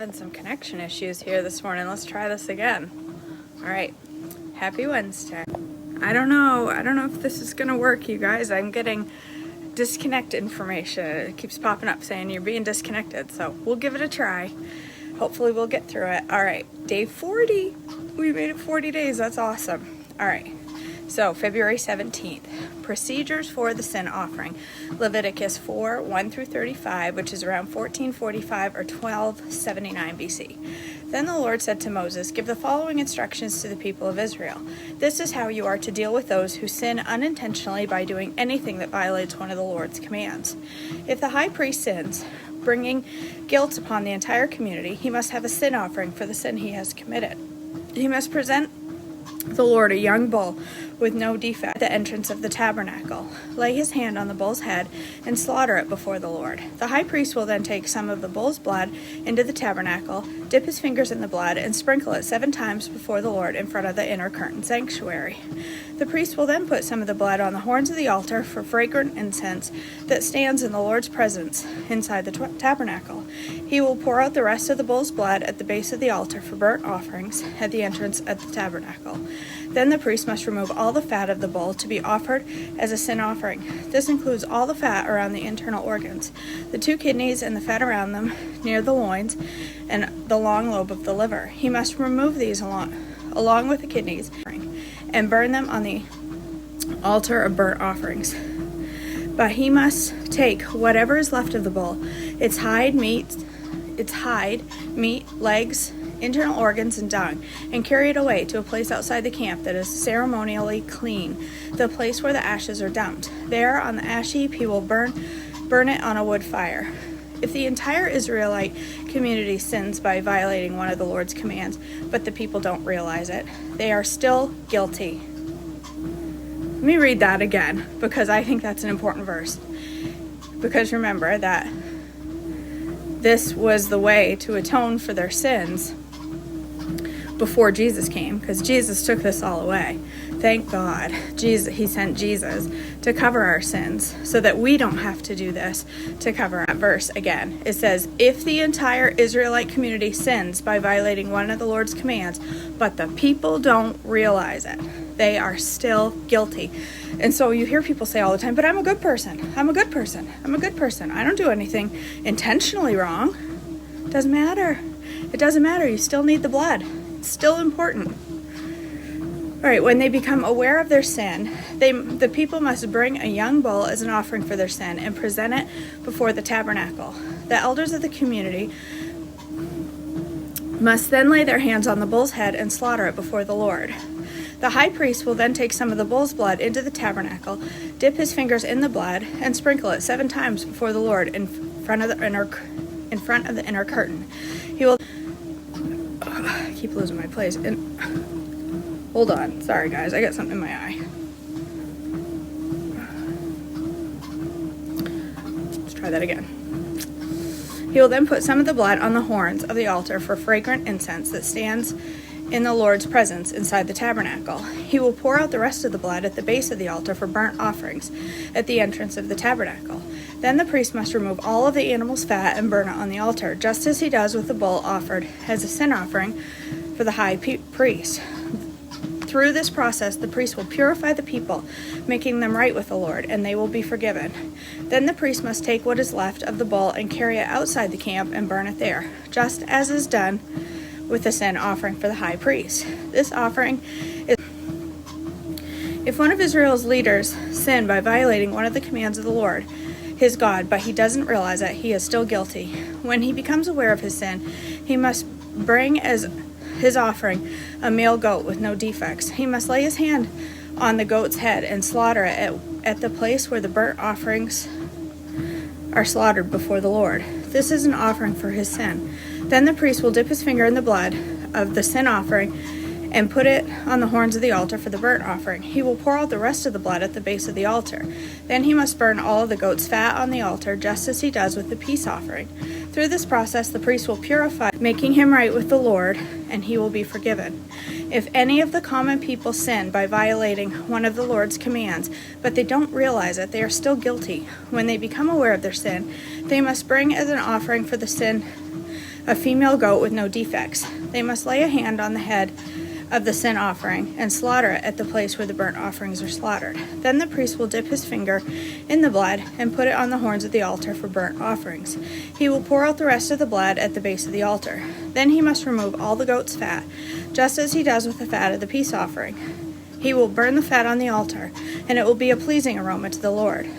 having some connection issues here this morning. Let's try this again. All right. Happy Wednesday. I don't know if this is going to work, you guys. I'm getting disconnect information. It keeps popping up saying you're being disconnected. So we'll give it a try. Hopefully we'll get through it. All right. Day 40. We made it 40 days. That's awesome. All right. So February 17th, procedures for the sin offering. Leviticus 4, 1 through 35, which is around 1445 or 1279 BC. Then the Lord said to Moses, "Give the following instructions to the people of Israel. This is how you are to deal with those who sin unintentionally by doing anything that violates one of the Lord's commands. If the high priest sins, bringing guilt upon the entire community, he must have a sin offering for the sin he has committed. He must present the Lord a young bull with no defect at the entrance of the tabernacle. Lay his hand on the bull's head and slaughter it before the Lord. The high priest will then take some of the bull's blood into the tabernacle, dip his fingers in the blood, and sprinkle it 7 times before the Lord in front of the inner curtain sanctuary. The priest will then put some of the blood on the horns of the altar for fragrant incense that stands in the Lord's presence inside the tabernacle. He will pour out the rest of the bull's blood at the base of the altar for burnt offerings at the entrance of the tabernacle. Then the priest must remove all the fat of the bull to be offered as a sin offering. This includes all the fat around the internal organs, the 2 kidneys and the fat around them near the loins and the long lobe of the liver. He must remove these along with the kidneys and burn them on the altar of burnt offerings. But he must take whatever is left of the bull, its hide, meat, legs, internal organs, and dung, and carry it away to a place outside the camp that is ceremonially clean, the place where the ashes are dumped. There, on the ash heap, he will burn it on a wood fire. If the entire Israelite community sins by violating one of the Lord's commands, but the people don't realize it, they are still guilty." Let me read that again, because I think that's an important verse. Because remember that this was the way to atone for their sins before Jesus came, because Jesus took this all away. Thank God, he sent Jesus to cover our sins so that we don't have to do this to cover that verse again. It says, if the entire Israelite community sins by violating one of the Lord's commands, but the people don't realize it, they are still guilty. And so you hear people say all the time, but I'm a good person. I'm a good person. I'm a good person. I don't do anything intentionally wrong. It doesn't matter. It doesn't matter. You still need the blood. It's still important. All right, when they become aware of their sin, the people must bring a young bull as an offering for their sin and present it before the tabernacle. The elders of the community must then lay their hands on the bull's head and slaughter it before the Lord. The high priest will then take some of the bull's blood into the tabernacle, dip his fingers in the blood, and sprinkle it 7 times before the Lord in front of the inner curtain. He will I keep losing my place. Hold on. Sorry, guys. I got something in my eye. Let's try that again. He will then put some of the blood on the horns of the altar for fragrant incense that stands in the Lord's presence inside the tabernacle. He will pour out the rest of the blood at the base of the altar for burnt offerings at the entrance of the tabernacle. Then the priest must remove all of the animal's fat and burn it on the altar, just as he does with the bull offered as a sin offering for the high priest. Through this process, the priest will purify the people, making them right with the Lord, and they will be forgiven. Then the priest must take what is left of the bull and carry it outside the camp and burn it there, just as is done with the sin offering for the high priest. This offering is, if one of Israel's leaders sin by violating one of the commands of the Lord, his God, but he doesn't realize it, he is still guilty. When he becomes aware of his sin, he must bring as his offering a male goat with no defects. He must lay his hand on the goat's head and slaughter it at the place where the burnt offerings are slaughtered before the Lord. This is an offering for his sin. Then the priest will dip his finger in the blood of the sin offering and put it on the horns of the altar for the burnt offering. He will pour out the rest of the blood at the base of the altar. Then he must burn all of the goat's fat on the altar, just as he does with the peace offering. Through this process, the priest will purify, making him right with the Lord, and he will be forgiven. If any of the common people sin by violating one of the Lord's commands, but they don't realize it, they are still guilty. When they become aware of their sin, they must bring as an offering for the sin a female goat with no defects. They must lay a hand on the head of the sin offering and slaughter it at the place where the burnt offerings are slaughtered. Then the priest will dip his finger in the blood and put it on the horns of the altar for burnt offerings. He will pour out the rest of the blood at the base of the altar. Then he must remove all the goat's fat, just as he does with the fat of the peace offering. He will burn the fat on the altar, and it will be a pleasing aroma to the Lord.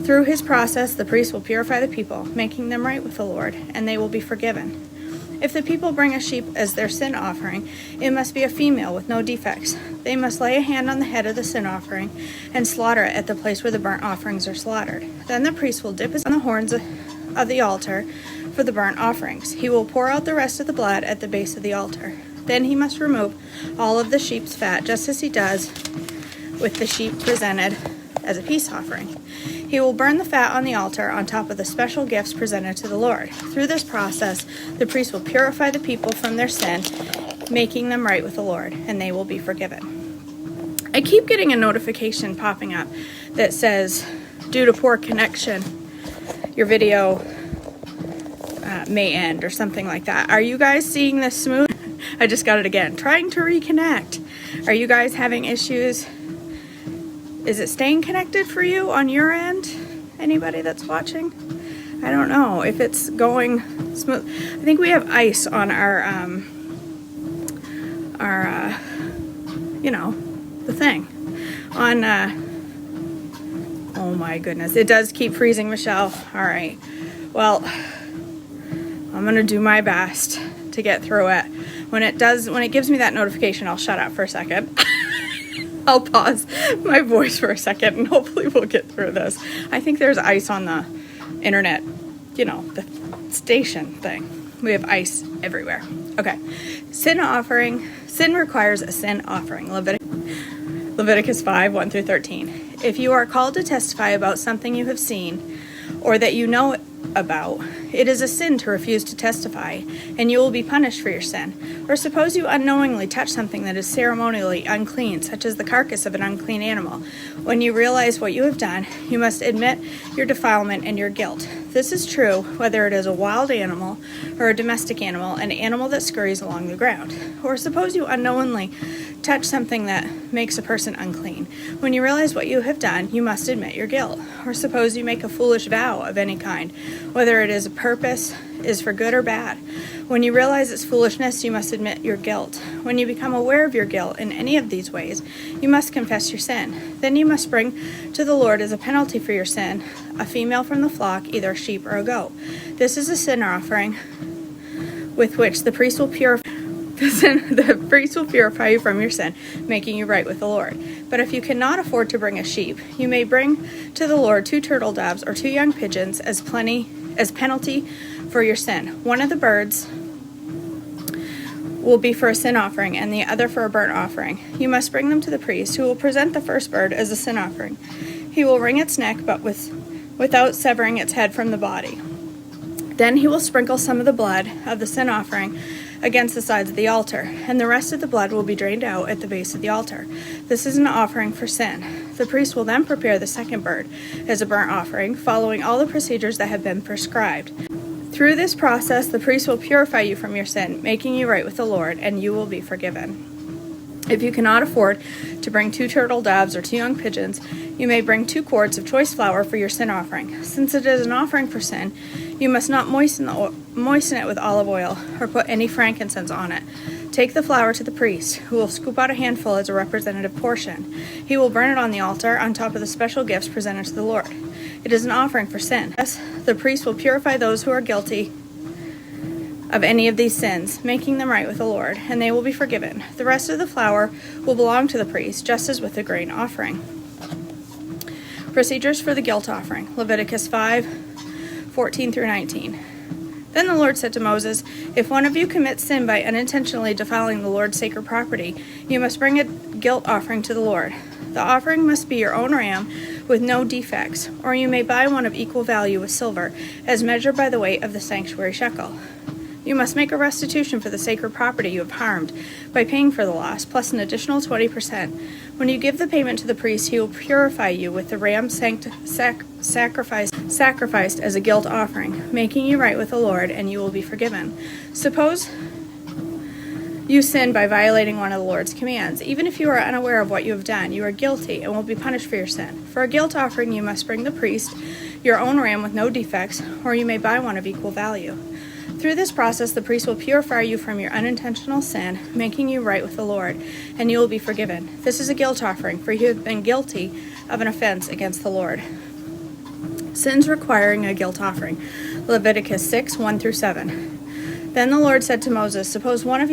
Through his process, the priest will purify the people, making them right with the Lord, and they will be forgiven. If the people bring a sheep as their sin offering, it must be a female with no defects. They must lay a hand on the head of the sin offering and slaughter it at the place where the burnt offerings are slaughtered. Then the priest will dip his on the horns of the altar for the burnt offerings. He will pour out the rest of the blood at the base of the altar. Then he must remove all of the sheep's fat, just as he does with the sheep presented as a peace offering. He will burn the fat on the altar on top of the special gifts presented to the Lord. Through this process, the priest will purify the people from their sin, making them right with the Lord, and they will be forgiven. I keep getting a notification popping up that says, due to poor connection, your video may end or something like that. Are you guys seeing this smooth? I just got it again. Trying to reconnect. Are you guys having issues? Is it staying connected for you on your end? Anybody that's watching? I don't know if it's going smooth. I think we have ice on our the thing. On, oh my goodness. It does keep freezing, Michelle. All right. Well, I'm going to do my best to get through it. When it gives me that notification, I'll shut up for a second. I'll pause my voice for a second and hopefully we'll get through this. I think there's ice on the internet, the station thing. We have ice everywhere. Okay. Sin offering. Sin requires a sin offering. Leviticus 5, 1 through 13. If you are called to testify about something you have seen or that you know about, it is a sin to refuse to testify, and you will be punished for your sin. Or suppose you unknowingly touch something that is ceremonially unclean, such as the carcass of an unclean animal. When you realize what you have done, you must admit your defilement and your guilt. This is true whether it is a wild animal or a domestic animal, an animal that scurries along the ground. Or suppose you unknowingly touch something that makes a person unclean. When you realize what you have done, you must admit your guilt. Or suppose you make a foolish vow of any kind, whether it is a purpose is for good or bad. When you realize its foolishness, you must admit your guilt. When you become aware of your guilt in any of these ways, you must confess your sin. Then you must bring to the Lord as a penalty for your sin a female from the flock, either a sheep or a goat. This is a sin offering with which the priest will purify you from your sin, making you right with the Lord. But if you cannot afford to bring a sheep, you may bring to the Lord 2 turtle doves or 2 young pigeons as penalty for your sin. One of the birds will be for a sin offering and the other for a burnt offering. You must bring them to the priest, who will present the first bird as a sin offering. He will wring its neck, but without severing its head from the body. Then he will sprinkle some of the blood of the sin offering against the sides of the altar, and the rest of the blood will be drained out at the base of the altar. This is an offering for sin. The priest will then prepare the second bird as a burnt offering, following all the procedures that have been prescribed. Through this process, the priest will purify you from your sin, making you right with the Lord, and you will be forgiven. If you cannot afford to bring 2 turtle doves or 2 young pigeons, you may bring 2 quarts of choice flour for your sin offering. Since it is an offering for sin, you must not moisten it with olive oil or put any frankincense on it. Take the flour to the priest, who will scoop out a handful as a representative portion. He will burn it on the altar on top of the special gifts presented to the Lord. It is an offering for sin. Thus, the priest will purify those who are guilty of any of these sins, making them right with the Lord, and they will be forgiven. The rest of the flour will belong to the priest, just as with the grain offering. Procedures for the guilt offering. Leviticus 5, 14 through 19. Then the Lord said to Moses, "If one of you commits sin by unintentionally defiling the Lord's sacred property, you must bring a guilt offering to the Lord. The offering must be your own ram with no defects, or you may buy one of equal value with silver, as measured by the weight of the sanctuary shekel. You must make a restitution for the sacred property you have harmed by paying for the loss, plus an additional 20%. When you give the payment to the priest, he will purify you with the ram sacrificed as a guilt offering, making you right with the Lord, and you will be forgiven. Suppose you sin by violating one of the Lord's commands. Even if you are unaware of what you have done, you are guilty and will be punished for your sin. For a guilt offering, you must bring the priest your own ram with no defects, or you may buy one of equal value. Through this process, the priest will purify you from your unintentional sin, making you right with the Lord, and you will be forgiven. This is a guilt offering, for you have been guilty of an offense against the Lord. Sins requiring a guilt offering. Leviticus 6, 1-7. Then the Lord said to Moses, Suppose one of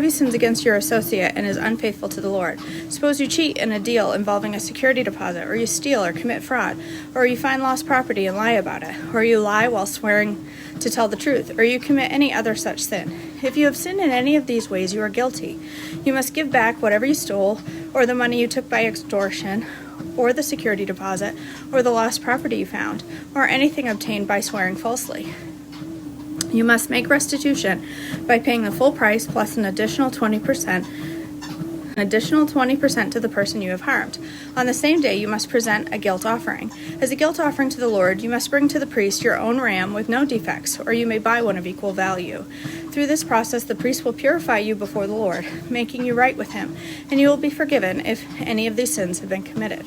you sins against your associate and is unfaithful to the Lord. Suppose you cheat in a deal involving a security deposit, or you steal or commit fraud, or you find lost property and lie about it, or you lie while swearing to tell the truth, or you commit any other such sin. If you have sinned in any of these ways, you are guilty. You must give back whatever you stole, or the money you took by extortion, or the security deposit, or the lost property you found, or anything obtained by swearing falsely. You must make restitution by paying the full price plus an additional 20% to the person you have harmed. On the same day, you must present a guilt offering. As a guilt offering to the Lord, you must bring to the priest your own ram with no defects, or you may buy one of equal value. Through this process, the priest will purify you before the Lord, making you right with him, and you will be forgiven if any of these sins have been committed.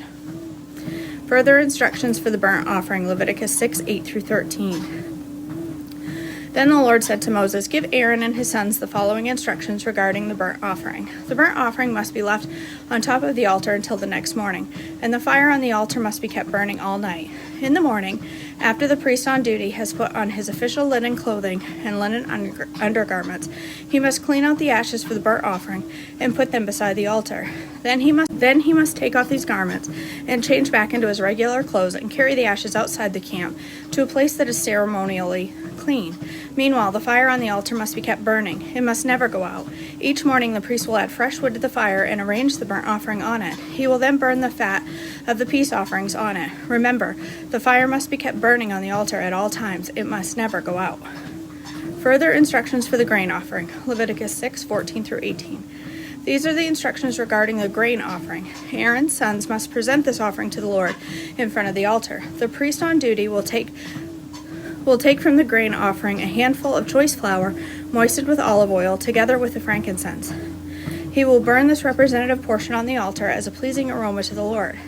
Further instructions for the burnt offering, Leviticus 6, 8-13. Then the Lord said to Moses, Give Aaron and his sons the following instructions regarding the burnt offering. The burnt offering must be left on top of the altar until the next morning, and the fire on the altar must be kept burning all night. In the morning, after the priest on duty has put on his official linen clothing and linen undergarments, he must clean out the ashes for the burnt offering and put them beside the altar. Then he must take off these garments and change back into his regular clothes and carry the ashes outside the camp to a place that is ceremonially clean. Meanwhile, the fire on the altar must be kept burning. It must never go out. Each morning the priest will add fresh wood to the fire and arrange the burnt offering on it. He will then burn the fat of the peace offerings on it. Remember, the fire must be kept burning on the altar at all times. It must never go out. Further instructions for the grain offering, Leviticus 6, 14-18. These are the instructions regarding the grain offering. Aaron's sons must present this offering to the Lord in front of the altar. The priest on duty will take from the grain offering a handful of choice flour moistened with olive oil together with the frankincense. He will burn this representative portion on the altar as a pleasing aroma to the Lord.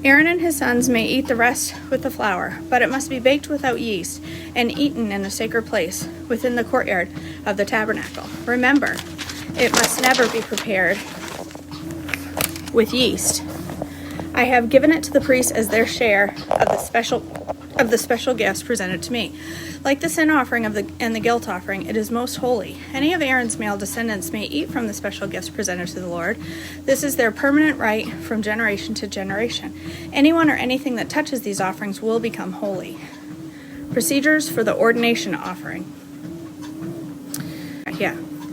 Aaron and his sons may eat the rest with the flour, but it must be baked without yeast and eaten in a sacred place within the courtyard of the tabernacle. Remember, it must never be prepared with yeast. I have given it to the priests as their share of the special gifts presented to me. Like the sin offering and the guilt offering, it is most holy. Any of Aaron's male descendants may eat from the special gifts presented to the Lord. This is their permanent right from generation to generation. Anyone or anything that touches these offerings will become holy. Procedures for the ordination offering.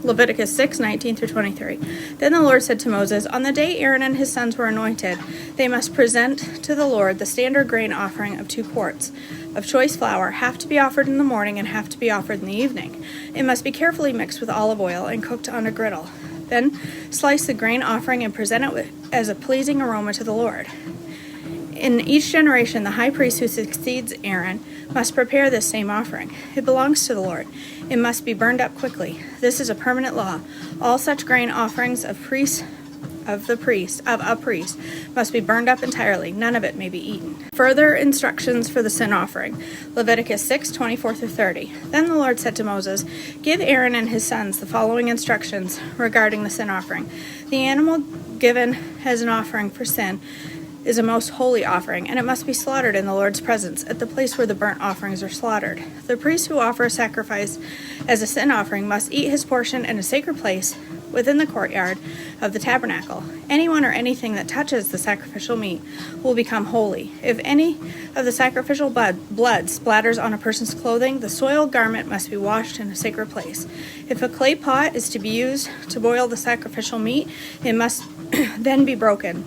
Leviticus 6, 19-23. Then the Lord said to Moses, On the day Aaron and his sons were anointed, they must present to the Lord the standard grain offering of 2 quarts of choice flour, half to be offered in the morning and half to be offered in the evening. It must be carefully mixed with olive oil and cooked on a griddle. Then slice the grain offering and present it as a pleasing aroma to the Lord. In each generation, the high priest who succeeds Aaron must prepare this same offering. It belongs to the Lord. It must be burned up quickly. This is a permanent law. All such grain offerings of a priest must be burned up entirely. None of it may be eaten. Further instructions for the sin offering. Leviticus 6, 24-30. Then the Lord said to Moses, Give Aaron and his sons the following instructions regarding the sin offering. The animal given as an offering for sin is a most holy offering, and it must be slaughtered in the Lord's presence at the place where the burnt offerings are slaughtered. The priest who offers a sacrifice as a sin offering must eat his portion in a sacred place within the courtyard of the tabernacle. Anyone or anything that touches the sacrificial meat will become holy. If any of the sacrificial blood splatters on a person's clothing, the soiled garment must be washed in a sacred place. If a clay pot is to be used to boil the sacrificial meat, it must then be broken.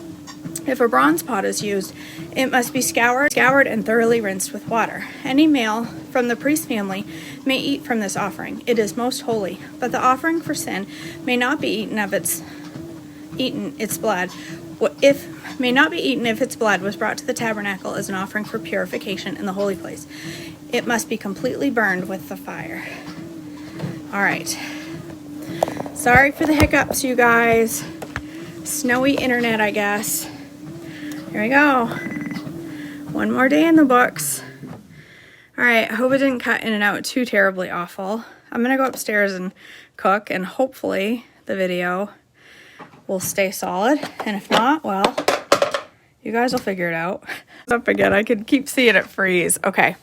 If a bronze pot is used, it must be scoured and thoroughly rinsed with water. Any male from the priest's family may eat from this offering. It is most holy. But the offering for sin may not be eaten its blood. May not be eaten if its blood was brought to the tabernacle as an offering for purification in the holy place. It must be completely burned with the fire. All right. Sorry for the hiccups, you guys. Snowy internet, I guess. Here we go. One more day in the books. All right, I hope it didn't cut in and out too terribly awful. I'm gonna go upstairs and cook, and hopefully the video will stay solid. And if not, well, you guys will figure it out. Up again, I could keep seeing it freeze. Okay,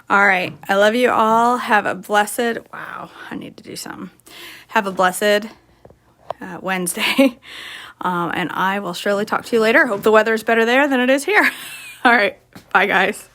all right, I love you all. Have a blessed, wow, I need to do something. Have a blessed Wednesday. And I will surely talk to you later. Hope the weather is better there than it is here. All right. Bye, guys.